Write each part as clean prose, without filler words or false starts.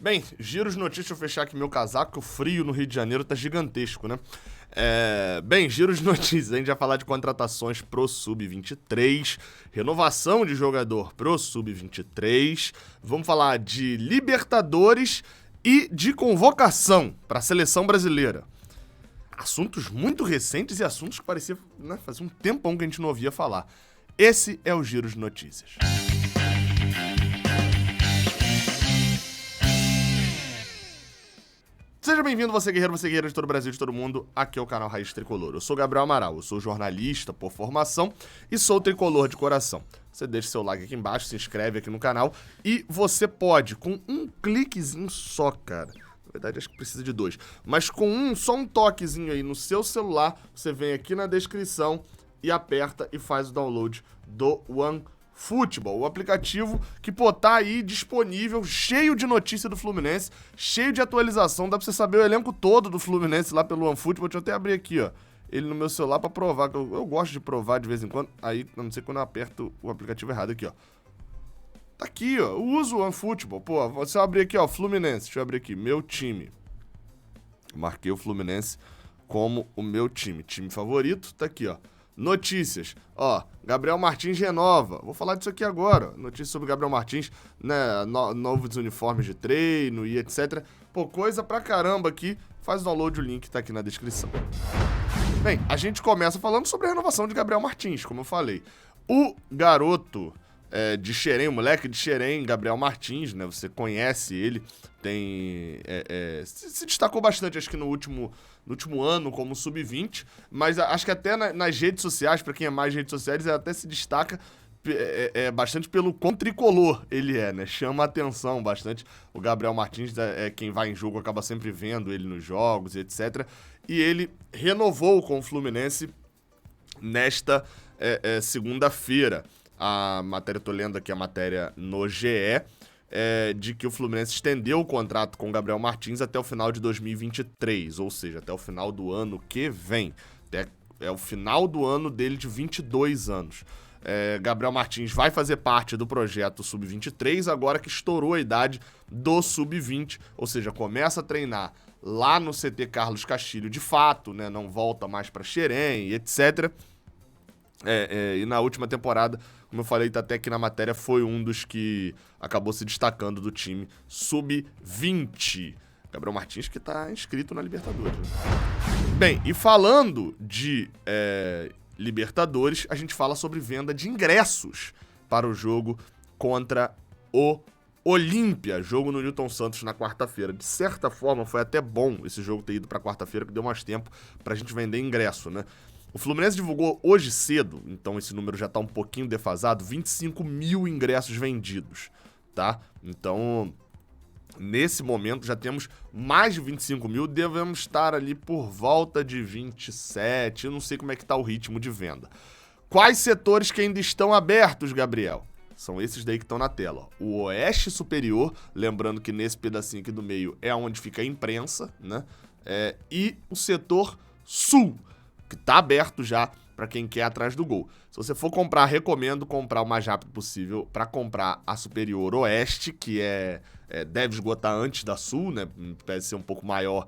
Bem, giro de notícias, deixa eu fechar aqui meu casaco, que o frio no Rio de Janeiro tá gigantesco, né? Bem, giro de notícias, a gente vai falar de contratações pro Sub-23, renovação de jogador pro Sub-23, vamos falar de Libertadores e de convocação para a seleção brasileira. Assuntos muito recentes e assuntos que parecia, né, fazia um tempão que a gente não ouvia falar. Esse é o Giro de Notícias. Seja bem-vindo, você guerreiro, você guerreira de todo o Brasil, de todo mundo. Aqui é o canal Raiz Tricolor. Eu sou Gabriel Amaral, eu sou jornalista por formação e sou tricolor de coração. Você deixa seu like aqui embaixo, se inscreve aqui no canal e você pode, com um cliquezinho só, cara. Na verdade, acho que precisa de dois. Mas com só um toquezinho aí no seu celular, você vem aqui na descrição e aperta e faz o download do OneFootball, o aplicativo que, tá aí disponível, cheio de notícia do Fluminense, cheio de atualização, dá pra você saber o elenco todo do Fluminense lá pelo OneFootball. Deixa eu até abrir aqui, ó, ele no meu celular pra provar, que eu gosto de provar de vez em quando, aí, a não sei quando eu aperto o aplicativo errado aqui, ó. Tá aqui, ó, eu uso o OneFootball, você abrir aqui, ó, Fluminense, deixa eu abrir aqui, meu time. Marquei o Fluminense como o meu time favorito, tá aqui, ó. Notícias, ó, Gabriel Martins renova, vou falar disso aqui agora, notícias sobre Gabriel Martins, né, novos uniformes de treino e etc. Coisa pra caramba aqui, faz o download, o link tá aqui na descrição. Bem, a gente começa falando sobre a renovação de Gabriel Martins, como eu falei. O garoto de Xerém, o moleque de Xerém, Gabriel Martins, né, você conhece ele, se destacou bastante, acho que no último ano como sub-20, mas acho que até nas redes sociais, pra quem é mais redes sociais, ele até se destaca bastante pelo quão tricolor ele né, chama a atenção bastante. O Gabriel Martins, quem vai em jogo acaba sempre vendo ele nos jogos e etc. E ele renovou com o Fluminense nesta segunda-feira. A matéria, tô lendo aqui a matéria no GE, de que o Fluminense estendeu o contrato com o Gabriel Martins até o final de 2023, ou seja, até o final do ano que vem. É o final do ano dele de 22 anos. Gabriel Martins vai fazer parte do projeto Sub-23, agora que estourou a idade do Sub-20, ou seja, começa a treinar lá no CT Carlos Castilho de fato, né, não volta mais para Xerém, etc. E na última temporada, como eu falei, tá até aqui na matéria, foi um dos que acabou se destacando do time Sub-20. Gabriel Martins que tá inscrito na Libertadores. Né? Bem, e falando de Libertadores, a gente fala sobre venda de ingressos para o jogo contra o Olímpia, jogo no Newton Santos na quarta-feira. De certa forma, foi até bom esse jogo ter ido pra quarta-feira, que deu mais tempo pra gente vender ingresso, né? O Fluminense divulgou hoje cedo, então esse número já tá um pouquinho defasado, 25 mil ingressos vendidos, tá? Então, nesse momento já temos mais de 25 mil, devemos estar ali por volta de 27, eu não sei como é que tá o ritmo de venda. Quais setores que ainda estão abertos, Gabriel? São esses daí que estão na tela. O Oeste Superior, lembrando que nesse pedacinho aqui do meio é onde fica a imprensa, né? E o setor Sul, que tá aberto já para quem quer atrás do gol. Se você for comprar, recomendo comprar o mais rápido possível para comprar a Superior Oeste, que deve esgotar antes da Sul, né? Deve ser um pouco maior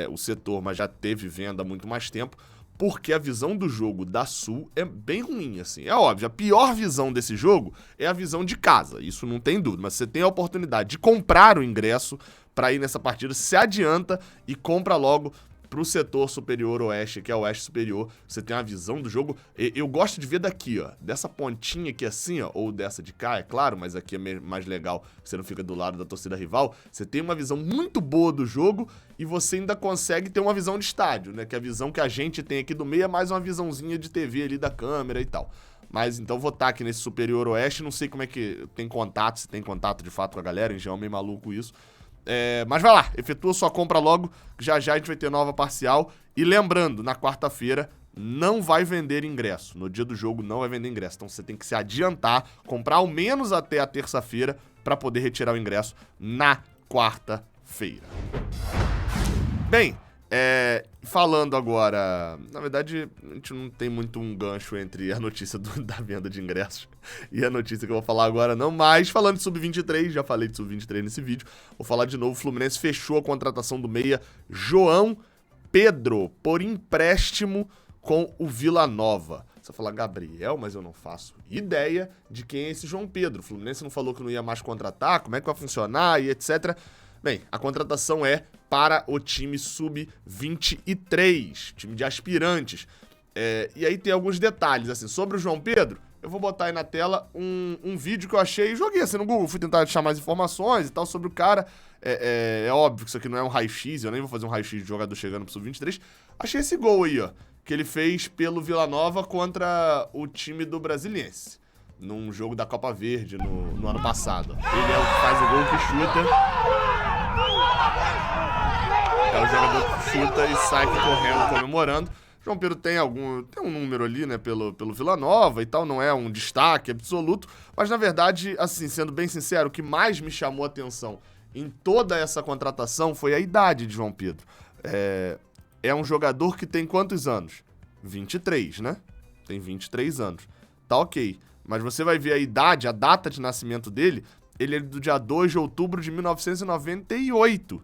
o setor, mas já teve venda há muito mais tempo, porque a visão do jogo da Sul é bem ruim, assim. É óbvio, a pior visão desse jogo é a visão de casa, isso não tem dúvida, mas você tem a oportunidade de comprar o ingresso para ir nessa partida, se adianta e compra logo pro setor superior oeste, que é o oeste superior, você tem uma visão do jogo. Eu gosto de ver daqui, ó, dessa pontinha aqui assim, ó, ou dessa de cá, é claro, mas aqui é mais legal, você não fica do lado da torcida rival, você tem uma visão muito boa do jogo e você ainda consegue ter uma visão de estádio, né, que a visão que a gente tem aqui do meio é mais uma visãozinha de TV ali da câmera e tal. Mas então vou estar aqui nesse superior oeste, não sei como é que tem contato, se tem contato de fato com a galera, em geral é meio maluco isso. Mas vai lá, efetua sua compra logo, já já a gente vai ter nova parcial. E lembrando, na quarta-feira não vai vender ingresso, no dia do jogo não vai vender ingresso. Então você tem que se adiantar, comprar ao menos até a terça-feira para poder retirar o ingresso na quarta-feira. Bem, Falando agora, na verdade, a gente não tem muito um gancho entre a notícia da venda de ingressos e a notícia que eu vou falar agora, não, mas falando de Sub-23, já falei de Sub-23 nesse vídeo, vou falar de novo, o Fluminense fechou a contratação do meia João Pedro por empréstimo com o Vila Nova. Você fala, Gabriel, mas eu não faço ideia de quem é esse João Pedro. O Fluminense não falou que não ia mais contratar, como é que vai funcionar e etc. Bem, a contratação é para o time Sub-23, time de aspirantes. E aí tem alguns detalhes, assim, sobre o João Pedro. Eu vou botar aí na tela um vídeo que eu achei, joguei assim no Google, fui tentar achar mais informações e tal sobre o cara. É óbvio que isso aqui não é um raio-x, eu nem vou fazer um raio-x de jogador chegando pro Sub-23. Achei esse gol aí, ó, que ele fez pelo Vila Nova contra o time do Brasiliense, num jogo da Copa Verde no ano passado. Ele é o que faz o gol que chuta. É o jogador que chuta e sai correndo, comemorando. João Pedro tem um número ali, né, pelo Vila Nova e tal, não é um destaque absoluto, mas na verdade, assim, sendo bem sincero, o que mais me chamou a atenção em toda essa contratação foi a idade de João Pedro. É um jogador que tem quantos anos? 23, né? Tem 23 anos. Tá ok. Mas você vai ver a idade, a data de nascimento dele, ele é do dia 2 de outubro de 1998.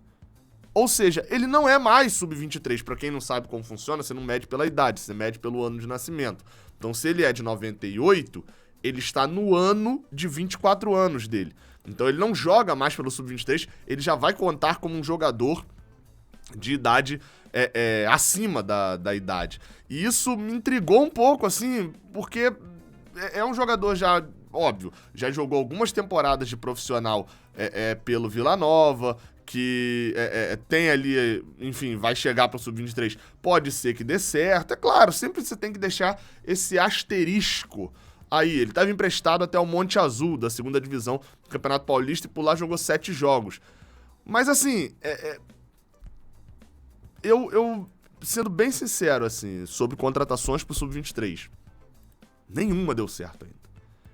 Ou seja, ele não é mais Sub-23. Pra quem não sabe como funciona, você não mede pela idade, você mede pelo ano de nascimento. Então, se ele é de 98, ele está no ano de 24 anos dele. Então, ele não joga mais pelo Sub-23, ele já vai contar como um jogador de idade acima da idade. E isso me intrigou um pouco, assim, porque é um jogador já, óbvio, já jogou algumas temporadas de profissional pelo Vila Nova, que tem ali, enfim, vai chegar para o Sub-23, pode ser que dê certo. É claro, sempre você tem que deixar esse asterisco aí. Ele estava emprestado até o Monte Azul, da 2ª divisão do Campeonato Paulista, e por lá jogou 7 jogos. Mas assim, eu sendo bem sincero, assim, sobre contratações pro Sub-23, nenhuma deu certo ainda.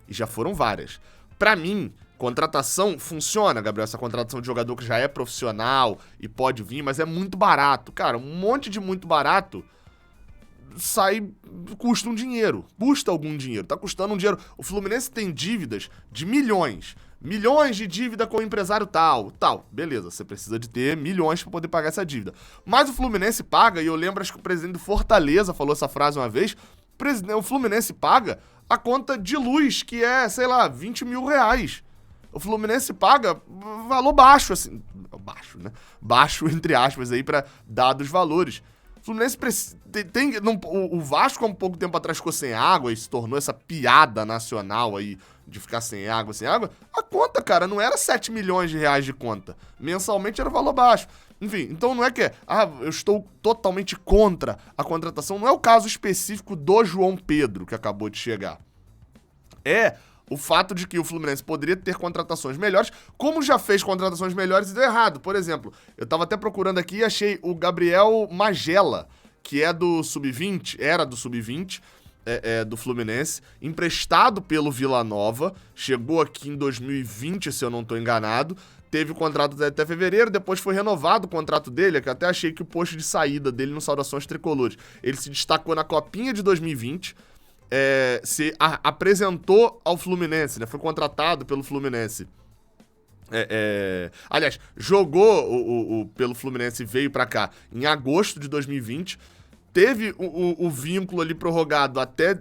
E já foram várias. Pra mim, contratação funciona, Gabriel, essa contratação de jogador que já é profissional e pode vir, mas é muito barato. Cara, um monte de muito barato custa um dinheiro, custa algum dinheiro, tá custando um dinheiro. O Fluminense tem dívidas de milhões de dívida com o empresário tal, beleza, você precisa de ter milhões para poder pagar essa dívida. Mas o Fluminense paga, e eu lembro, acho que o presidente do Fortaleza falou essa frase uma vez, o Fluminense paga a conta de luz, que é, sei lá, 20 mil reais. O Fluminense paga valor baixo, assim, baixo, né? Baixo, entre aspas, aí, pra dados valores. O Fluminense o Vasco, há um pouco tempo atrás, ficou sem água e se tornou essa piada nacional aí de ficar sem água. A conta, cara, não era 7 milhões de reais de conta. Mensalmente era valor baixo. Enfim, então não é que eu estou totalmente contra a contratação. Não é o caso específico do João Pedro, que acabou de chegar. É o fato de que o Fluminense poderia ter contratações melhores, como já fez contratações melhores e deu errado. Por exemplo, eu tava até procurando aqui e achei o Gabriel Magela, que era do Sub-20, do Fluminense, emprestado pelo Vila Nova, chegou aqui em 2020, se eu não tô enganado, teve o contrato até fevereiro, depois foi renovado o contrato dele, que eu até achei que o post de saída dele no Saudações Tricolores, ele se destacou na Copinha de 2020, se apresentou ao Fluminense, né? Foi contratado pelo Fluminense. Aliás, jogou pelo Fluminense e veio pra cá em agosto de 2020. Teve o vínculo ali prorrogado até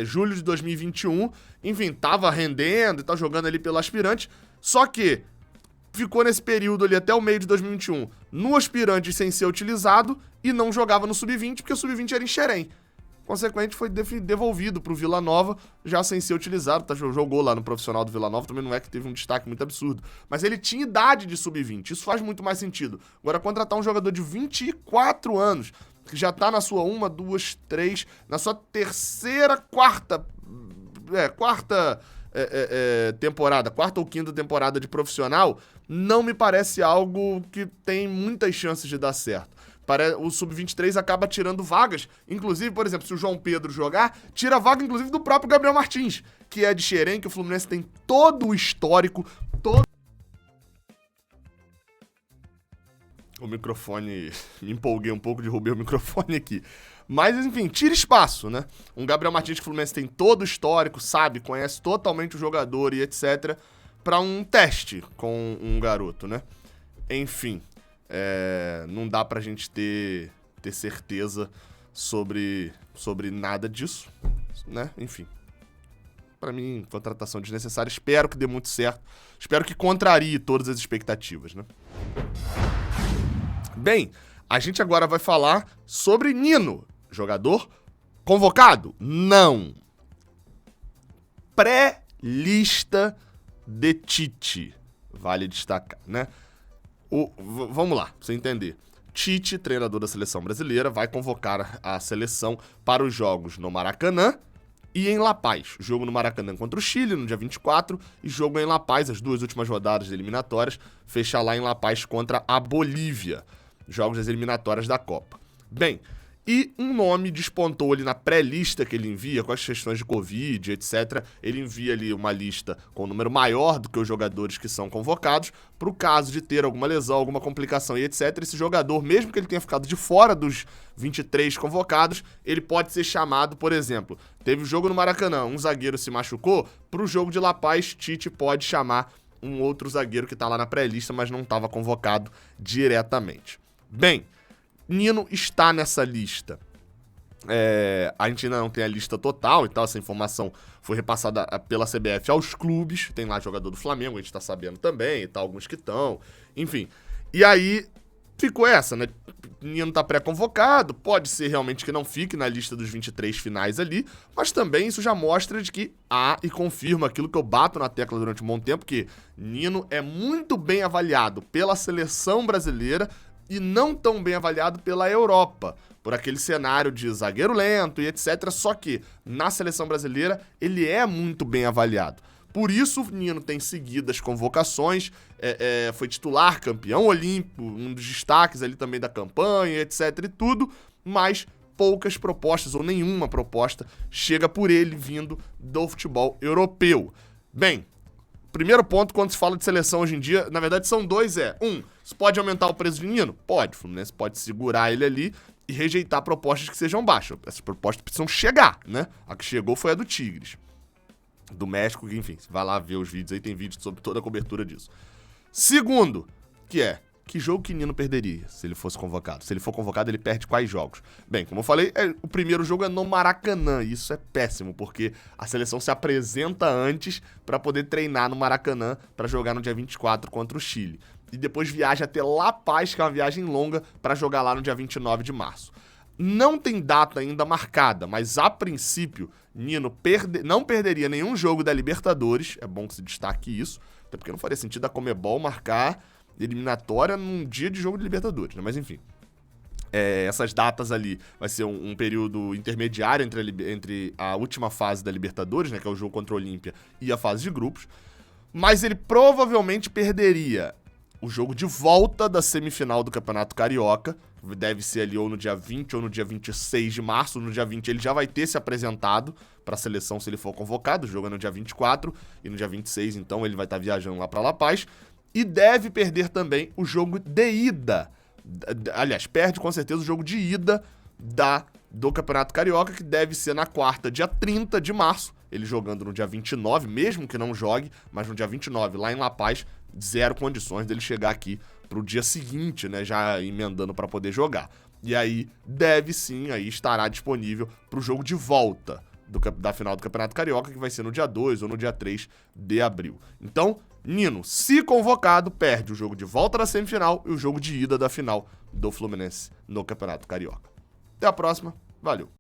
julho de 2021. Enfim, tava rendendo e tá jogando ali pelo aspirante. Só que ficou nesse período ali até o meio de 2021 no aspirante sem ser utilizado e não jogava no Sub-20 porque o Sub-20 era em Xerém. Consequentemente, foi devolvido pro Vila Nova, já sem ser utilizado, jogou lá no profissional do Vila Nova, também não é que teve um destaque muito absurdo. Mas ele tinha idade de Sub-20, isso faz muito mais sentido. Agora, contratar um jogador de 24 anos, que já tá na sua na sua quarta temporada, quarta ou quinta temporada de profissional, não me parece algo que tem muitas chances de dar certo. O Sub-23 acaba tirando vagas, inclusive, por exemplo, se o João Pedro jogar, tira a vaga, inclusive, do próprio Gabriel Martins, que é de Xerém, que o Fluminense tem todo o histórico, O microfone... Me empolguei um pouco, derrubei o microfone aqui. Mas, enfim, tira espaço, né? Um Gabriel Martins que o Fluminense tem todo o histórico, sabe, conhece totalmente o jogador e etc. Pra um teste com um garoto, né? Enfim, não dá pra gente ter certeza sobre nada disso, né? Enfim. Pra mim, contratação desnecessária. Espero que dê muito certo. Espero que contrarie todas as expectativas, né? Bem, a gente agora vai falar sobre Nino. Jogador convocado? Não. Pré-lista de Tite. Vale destacar, né? Vamos lá, pra você entender. Tite, treinador da seleção brasileira, vai convocar a seleção para os jogos no Maracanã e em La Paz. Jogo no Maracanã contra o Chile, no dia 24, e jogo em La Paz, as duas últimas rodadas eliminatórias, fechar lá em La Paz contra a Bolívia. Jogos das eliminatórias da Copa. Bem, e um nome despontou ali na pré-lista que ele envia, com as questões de Covid, etc. Ele envia ali uma lista com um número maior do que os jogadores que são convocados, para o caso de ter alguma lesão, alguma complicação e etc. Esse jogador, mesmo que ele tenha ficado de fora dos 23 convocados, ele pode ser chamado, por exemplo, teve jogo no Maracanã, um zagueiro se machucou, para o jogo de La Paz, Tite pode chamar um outro zagueiro que está lá na pré-lista, mas não estava convocado diretamente. Bem, Nino está nessa lista. A gente ainda não tem a lista total e tal, essa informação foi repassada pela CBF aos clubes, tem lá jogador do Flamengo, a gente tá sabendo também e tal, alguns que estão, enfim. E aí ficou essa, né? Nino tá pré-convocado, pode ser realmente que não fique na lista dos 23 finais ali, mas também isso já mostra de que e confirma aquilo que eu bato na tecla durante um bom tempo, que Nino é muito bem avaliado pela seleção brasileira e não tão bem avaliado pela Europa, por aquele cenário de zagueiro lento e etc. Só que na seleção brasileira ele é muito bem avaliado. Por isso o Nino tem seguido as convocações, foi titular, campeão olímpico, um dos destaques ali também da campanha, etc. e tudo, mas poucas propostas ou nenhuma proposta chega por ele vindo do futebol europeu. Bem, primeiro ponto, quando se fala de seleção hoje em dia, na verdade são dois, se pode aumentar o preço de Nino? Pode, o Fluminense pode segurar ele ali e rejeitar propostas que sejam baixas. Essas propostas precisam chegar, né? A que chegou foi a do Tigres, do México, enfim, vai lá ver os vídeos aí, tem vídeo sobre toda a cobertura disso. Segundo, que jogo que Nino perderia se ele fosse convocado? Se ele for convocado, ele perde quais jogos? Bem, como eu falei, o primeiro jogo é no Maracanã, e isso é péssimo, porque a seleção se apresenta antes para poder treinar no Maracanã para jogar no dia 24 contra o Chile. E depois viaja até La Paz, que é uma viagem longa, para jogar lá no dia 29 de março. Não tem data ainda marcada, mas a princípio, Nino não perderia nenhum jogo da Libertadores, é bom que se destaque isso, até porque não faria sentido a Conmebol marcar eliminatória num dia de jogo de Libertadores, né? Mas enfim, essas datas ali vai ser um período intermediário entre a última fase da Libertadores, né, que é o jogo contra o Olímpia, e a fase de grupos, mas ele provavelmente perderia o jogo de volta da semifinal do Campeonato Carioca, deve ser ali ou no dia 20 ou no dia 26 de março. No dia 20 ele já vai ter se apresentado para a seleção se ele for convocado, o jogo é no dia 24, e no dia 26 então ele vai estar viajando lá para La Paz, e deve perder também o jogo de ida, aliás, perde com certeza o jogo de ida do Campeonato Carioca, que deve ser na quarta, dia 30 de março, ele jogando no dia 29, mesmo que não jogue, mas no dia 29 lá em La Paz, zero condições dele chegar aqui pro dia seguinte, né, já emendando para poder jogar. E aí deve sim, aí estará disponível pro jogo de volta da final do Campeonato Carioca, que vai ser no dia 2 ou no dia 3 de abril. Então, Nino, se convocado, perde o jogo de volta da semifinal e o jogo de ida da final do Fluminense no Campeonato Carioca. Até a próxima, valeu!